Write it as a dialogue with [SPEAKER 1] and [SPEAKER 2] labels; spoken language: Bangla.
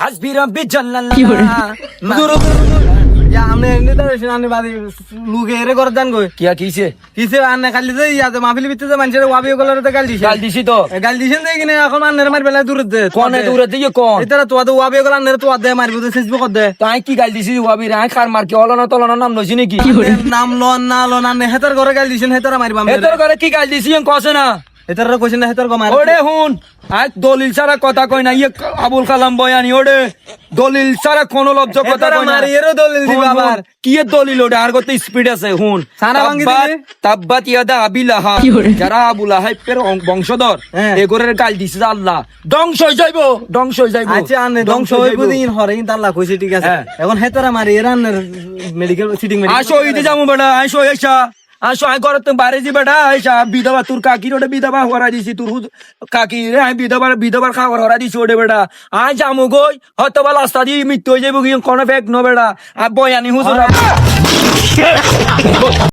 [SPEAKER 1] হাসবি রব্বি জাল্লাল্লাহ
[SPEAKER 2] আমনে এমনি তো আনে বাদি লুকে এরে করে দেন গো
[SPEAKER 1] কিয়া কিছে
[SPEAKER 2] কিসে আনে খালি যে ইয়াতে মাহফিল ভিতরে মানুষের ওয়াবি গলার তো গাল দিছে
[SPEAKER 1] গাল দিছি তো
[SPEAKER 2] গাল দিছেন যে কিনে এখন আনের মার বেলা দূর দে
[SPEAKER 1] কোনে দূরে দিয়ে কোন
[SPEAKER 2] এটা তো তো ওয়াবি গলা আনের তো দে মারবো তো ফেসবুক দে
[SPEAKER 1] তাই কি গাল দিছি ওয়াবি রে খার মার কি অলনা তলনা নাম লইছি নাকি
[SPEAKER 2] নাম লন না লন আনে হেতার ঘরে গাল দিছেন হেতারা মারবা
[SPEAKER 1] এতর করে কি গাল দিছি কছে না
[SPEAKER 2] হেতারা কইছেন না হেতার গো মার
[SPEAKER 1] ওরে হুন আজ দলিল ছাড়া কথা কই না ইয়ে আবুল কালাম বয়ানি ওরে দলিল ছাড়া কোন লজ্জ কথা
[SPEAKER 2] হেতারা
[SPEAKER 1] কই না
[SPEAKER 2] মারি এরও দলিল দিবা আবার
[SPEAKER 1] কি এর দলিল ওটা আর কত স্পিড আছে হুন
[SPEAKER 2] সানা ভাঙ্গি দিলে?
[SPEAKER 1] তাব্বাত ইয়াদা আবি লাহাব যারা আবু লাহাবের বংশধর
[SPEAKER 2] হ্যাঁ।
[SPEAKER 1] এগোরের গাল দিছে যে আল্লাহ ধ্বংস হয়ে যাইবো ধ্বংস হয়ে যাইবো
[SPEAKER 2] আচ্ছা আনে ধ্বংস হইব দিন হরে কিন্তু আল্লাহ কইছে ঠিক আছে
[SPEAKER 1] হ্যাঁ।
[SPEAKER 2] এখন হেতারা মারি এরা আনের মেডিকেল সিটিং
[SPEAKER 1] আসো ইতে যাবো বেটা আসো এসা আসো আই ঘর তো বাইরে যি বেটা এসা বিধবা তোর কাকির ওটা বিধবা হরা দিছি তোর কাকি রে আমি বিধবার খাবার হরা দিছি ওটা বেটা আই যামু গই হয়তো বা রাস্তা দিয়ে মৃত্যু হয়ে যাবো কি কোনো ফেক নো বেটা আর বয়ানি হুজুর